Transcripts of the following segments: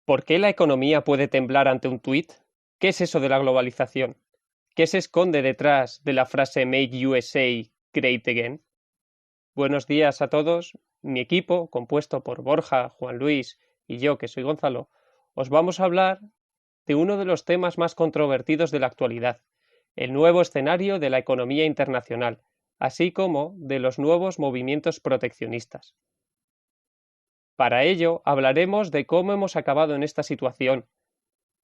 ¿Por qué la economía puede temblar ante un tuit? ¿Qué es eso de la globalización? ¿Qué se esconde detrás de la frase Make USA Great Again? Buenos días a todos. Mi equipo, compuesto por Borja, Juan Luis y yo, que soy Gonzalo, os vamos a hablar de uno de los temas más controvertidos de la actualidad, el nuevo escenario de la economía internacional, así como de los nuevos movimientos proteccionistas. Para ello, hablaremos de cómo hemos acabado en esta situación,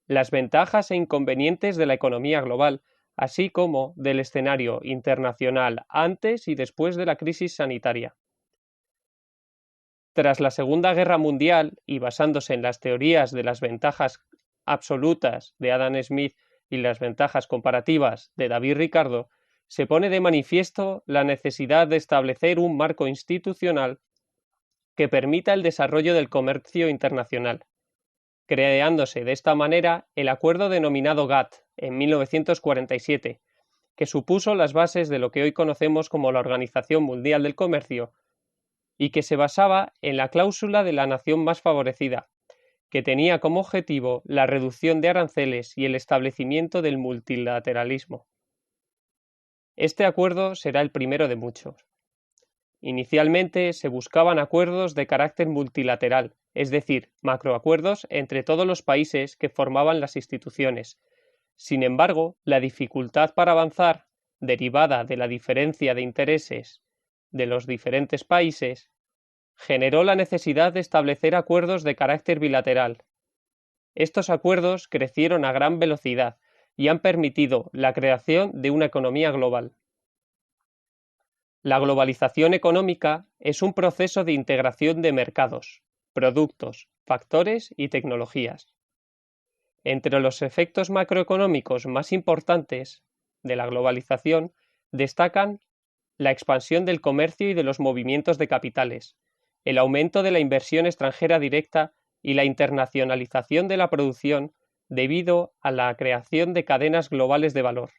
las ventajas e inconvenientes de la economía global, así como del escenario internacional antes y después de la crisis sanitaria. Tras la Segunda Guerra Mundial, y basándose en las teorías de las ventajas absolutas de Adam Smith y las ventajas comparativas de David Ricardo, se pone de manifiesto la necesidad de establecer un marco institucional que permita el desarrollo del comercio internacional, creándose de esta manera el acuerdo denominado GATT en 1947, que supuso las bases de lo que hoy conocemos como la Organización Mundial del Comercio y que se basaba en la cláusula de la nación más favorecida, que tenía como objetivo la reducción de aranceles y el establecimiento del multilateralismo. Este acuerdo será el primero de muchos. Inicialmente se buscaban acuerdos de carácter multilateral, es decir, macroacuerdos entre todos los países que formaban las instituciones. Sin embargo, la dificultad para avanzar, derivada de la diferencia de intereses de los diferentes países, generó la necesidad de establecer acuerdos de carácter bilateral. Estos acuerdos crecieron a gran velocidad y han permitido la creación de una economía global. La globalización económica es un proceso de integración de mercados, productos, factores y tecnologías. Entre los efectos macroeconómicos más importantes de la globalización destacan la expansión del comercio y de los movimientos de capitales, el aumento de la inversión extranjera directa y la internacionalización de la producción debido a la creación de cadenas globales de valor.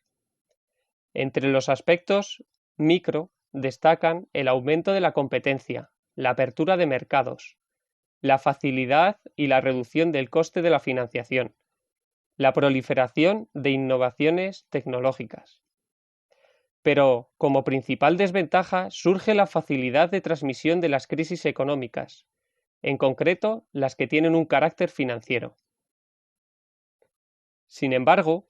Entre los aspectos micro destacan el aumento de la competencia, la apertura de mercados, la facilidad y la reducción del coste de la financiación, la proliferación de innovaciones tecnológicas. Pero, como principal desventaja, surge la facilidad de transmisión de las crisis económicas, en concreto las que tienen un carácter financiero. Sin embargo,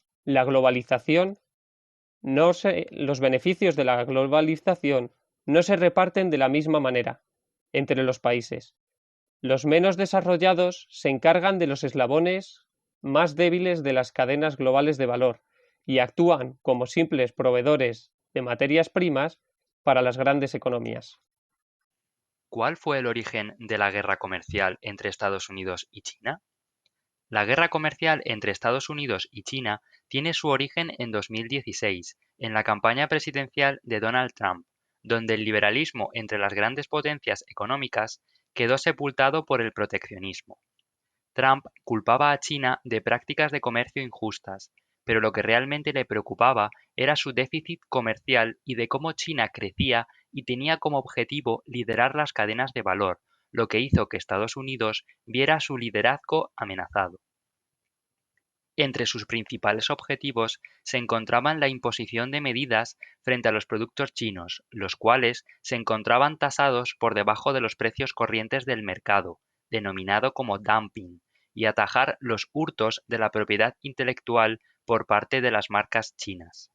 los beneficios de la globalización no se reparten de la misma manera entre los países. Los menos desarrollados se encargan de los eslabones más débiles de las cadenas globales de valor y actúan como simples proveedores de materias primas para las grandes economías. ¿Cuál fue el origen de la guerra comercial entre Estados Unidos y China? La guerra comercial entre Estados Unidos y China tiene su origen en 2016, en la campaña presidencial de Donald Trump, donde el liberalismo entre las grandes potencias económicas quedó sepultado por el proteccionismo. Trump culpaba a China de prácticas de comercio injustas, pero lo que realmente le preocupaba era su déficit comercial y de cómo China crecía y tenía como objetivo liderar las cadenas de valor, lo que hizo que Estados Unidos viera su liderazgo amenazado. Entre sus principales objetivos se encontraban la imposición de medidas frente a los productos chinos, los cuales se encontraban tasados por debajo de los precios corrientes del mercado, denominado como dumping, y atajar los hurtos de la propiedad intelectual por parte de las marcas chinas.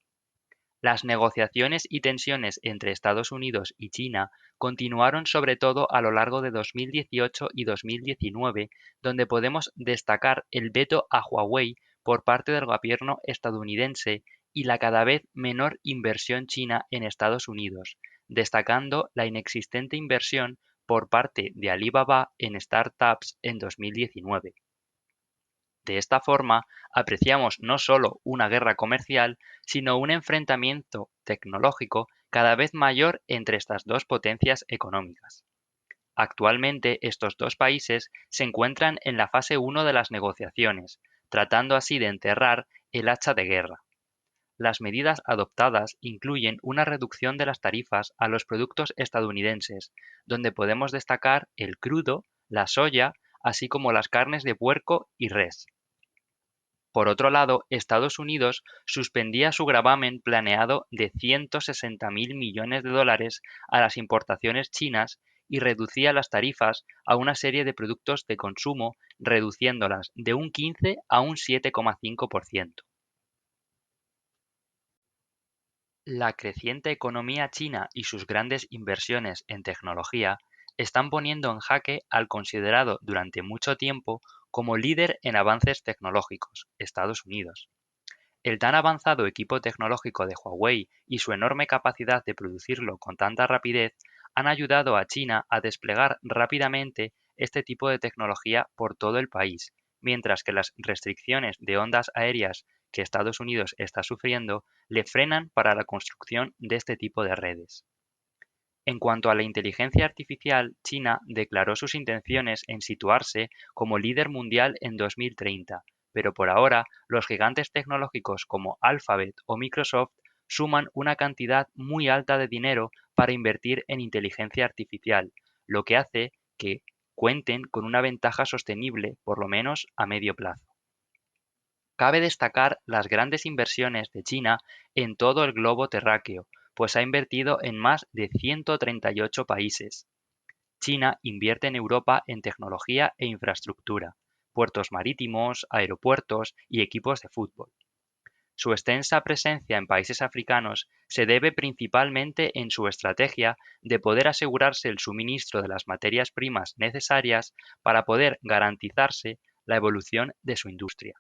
Las negociaciones y tensiones entre Estados Unidos y China continuaron sobre todo a lo largo de 2018 y 2019, donde podemos destacar el veto a Huawei por parte del gobierno estadounidense y la cada vez menor inversión china en Estados Unidos, destacando la inexistente inversión por parte de Alibaba en startups en 2019. De esta forma, apreciamos no solo una guerra comercial, sino un enfrentamiento tecnológico cada vez mayor entre estas dos potencias económicas. Actualmente, estos dos países se encuentran en la fase 1 de las negociaciones, tratando así de enterrar el hacha de guerra. Las medidas adoptadas incluyen una reducción de las tarifas a los productos estadounidenses, donde podemos destacar el crudo, la soya, así como las carnes de puerco y res. Por otro lado, Estados Unidos suspendía su gravamen planeado de 160.000 millones de dólares a las importaciones chinas y reducía las tarifas a una serie de productos de consumo, reduciéndolas de un 15 a un 7,5%. La creciente economía china y sus grandes inversiones en tecnología están poniendo en jaque al considerado durante mucho tiempo como líder en avances tecnológicos, Estados Unidos. El tan avanzado equipo tecnológico de Huawei y su enorme capacidad de producirlo con tanta rapidez han ayudado a China a desplegar rápidamente este tipo de tecnología por todo el país, mientras que las restricciones de ondas aéreas que Estados Unidos está sufriendo le frenan para la construcción de este tipo de redes. En cuanto a la inteligencia artificial, China declaró sus intenciones en situarse como líder mundial en 2030, pero por ahora los gigantes tecnológicos como Alphabet o Microsoft suman una cantidad muy alta de dinero para invertir en inteligencia artificial, lo que hace que cuenten con una ventaja sostenible, por lo menos a medio plazo. Cabe destacar las grandes inversiones de China en todo el globo terráqueo, pues ha invertido en más de 138 países. China invierte en Europa en tecnología e infraestructura, puertos marítimos, aeropuertos y equipos de fútbol. Su extensa presencia en países africanos se debe principalmente en su estrategia de poder asegurarse el suministro de las materias primas necesarias para poder garantizarse la evolución de su industria.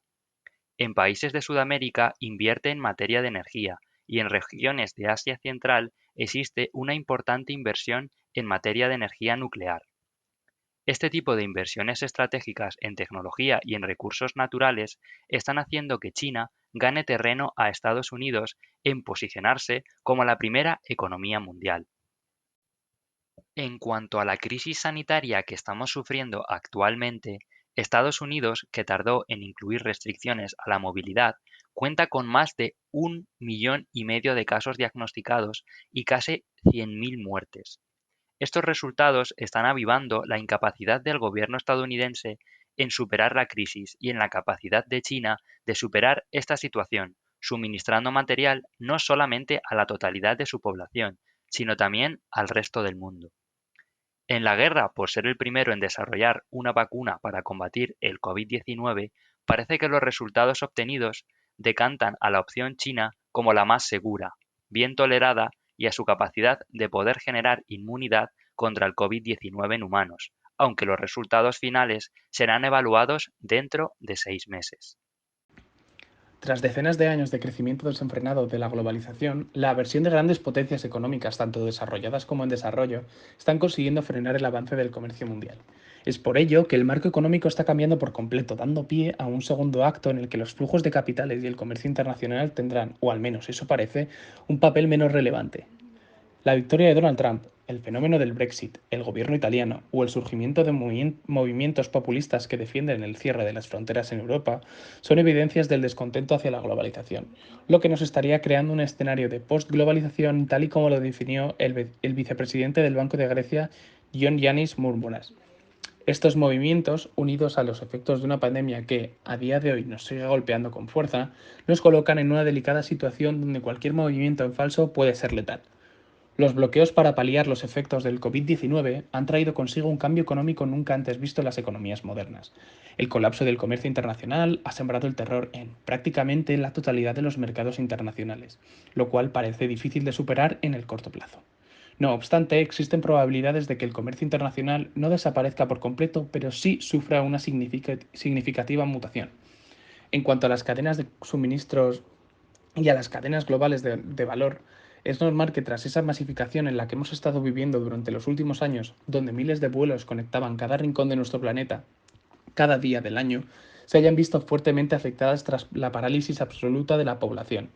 En países de Sudamérica invierte en materia de energía y en regiones de Asia Central existe una importante inversión en materia de energía nuclear. Este tipo de inversiones estratégicas en tecnología y en recursos naturales están haciendo que China gane terreno a Estados Unidos en posicionarse como la primera economía mundial. En cuanto a la crisis sanitaria que estamos sufriendo actualmente, Estados Unidos, que tardó en incluir restricciones a la movilidad, cuenta con más de 1,5 millones de casos diagnosticados y casi 100.000 muertes. Estos resultados están avivando la incapacidad del gobierno estadounidense en superar la crisis y en la capacidad de China de superar esta situación, suministrando material no solamente a la totalidad de su población, sino también al resto del mundo. En la guerra por ser el primero en desarrollar una vacuna para combatir el COVID-19, parece que los resultados obtenidos decantan a la opción china como la más segura, bien tolerada y a su capacidad de poder generar inmunidad contra el COVID-19 en humanos, aunque los resultados finales serán evaluados dentro de 6 meses. Tras decenas de años de crecimiento desenfrenado de la globalización, la aversión de grandes potencias económicas, tanto desarrolladas como en desarrollo, están consiguiendo frenar el avance del comercio mundial. Es por ello que el marco económico está cambiando por completo, dando pie a un segundo acto en el que los flujos de capitales y el comercio internacional tendrán, o al menos eso parece, un papel menos relevante. La victoria de Donald Trump, el fenómeno del Brexit, el gobierno italiano o el surgimiento de movimientos populistas que defienden el cierre de las fronteras en Europa son evidencias del descontento hacia la globalización, lo que nos estaría creando un escenario de post-globalización tal y como lo definió el vicepresidente del Banco de Grecia, Ioannis Mourmonas. Estos movimientos, unidos a los efectos de una pandemia que, a día de hoy, nos sigue golpeando con fuerza, nos colocan en una delicada situación donde cualquier movimiento en falso puede ser letal. Los bloqueos para paliar los efectos del COVID-19 han traído consigo un cambio económico nunca antes visto en las economías modernas. El colapso del comercio internacional ha sembrado el terror en prácticamente la totalidad de los mercados internacionales, lo cual parece difícil de superar en el corto plazo. No obstante, existen probabilidades de que el comercio internacional no desaparezca por completo, pero sí sufra una significativa mutación. En cuanto a las cadenas de suministros y a las cadenas globales de valor, es normal que tras esa masificación en la que hemos estado viviendo durante los últimos años, donde miles de vuelos conectaban cada rincón de nuestro planeta, cada día del año, se hayan visto fuertemente afectadas tras la parálisis absoluta de la población.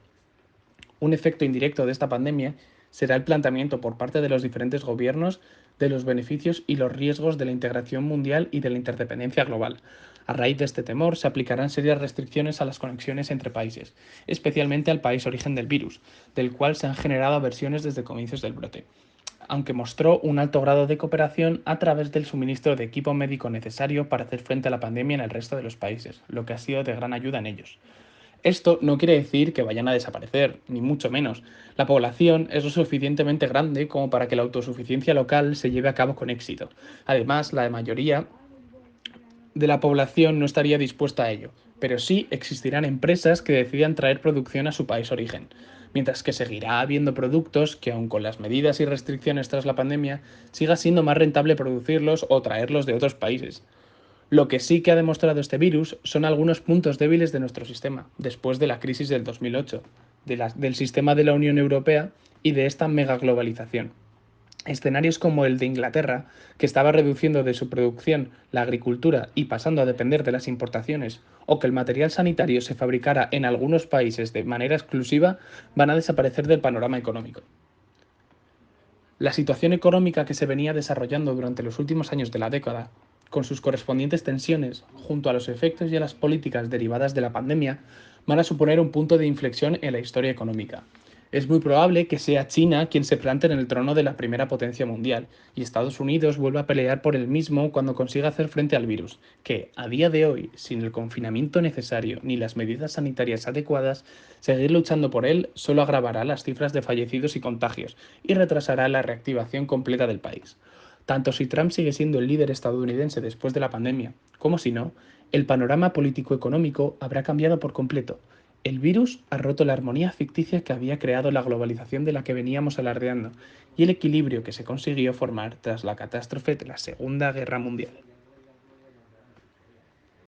Un efecto indirecto de esta pandemia será el planteamiento por parte de los diferentes gobiernos de los beneficios y los riesgos de la integración mundial y de la interdependencia global. A raíz de este temor, se aplicarán serias restricciones a las conexiones entre países, especialmente al país origen del virus, del cual se han generado versiones desde comienzos del brote. aunque mostró un alto grado de cooperación a través del suministro de equipo médico necesario para hacer frente a la pandemia en el resto de los países, lo que ha sido de gran ayuda en ellos. Esto no quiere decir que vayan a desaparecer, ni mucho menos. La población es lo suficientemente grande como para que la autosuficiencia local se lleve a cabo con éxito. Además, la mayoría de la población no estaría dispuesta a ello, pero sí existirán empresas que decidan traer producción a su país origen, mientras que seguirá habiendo productos que, aun con las medidas y restricciones tras la pandemia, siga siendo más rentable producirlos o traerlos de otros países. Lo que sí que ha demostrado este virus son algunos puntos débiles de nuestro sistema, después de la crisis del 2008, del sistema de la Unión Europea y de esta megaglobalización. Escenarios como el de Inglaterra, que estaba reduciendo de su producción la agricultura y pasando a depender de las importaciones, o que el material sanitario se fabricara en algunos países de manera exclusiva, van a desaparecer del panorama económico. La situación económica que se venía desarrollando durante los últimos años de la década, con sus correspondientes tensiones, junto a los efectos y a las políticas derivadas de la pandemia, van a suponer un punto de inflexión en la historia económica. Es muy probable que sea China quien se plante en el trono de la primera potencia mundial, y Estados Unidos vuelva a pelear por el mismo cuando consiga hacer frente al virus, que, a día de hoy, sin el confinamiento necesario ni las medidas sanitarias adecuadas, seguir luchando por él solo agravará las cifras de fallecidos y contagios, y retrasará la reactivación completa del país. Tanto si Trump sigue siendo el líder estadounidense después de la pandemia, como si no, el panorama político-económico habrá cambiado por completo. El virus ha roto la armonía ficticia que había creado la globalización de la que veníamos alardeando y el equilibrio que se consiguió formar tras la catástrofe de la Segunda Guerra Mundial.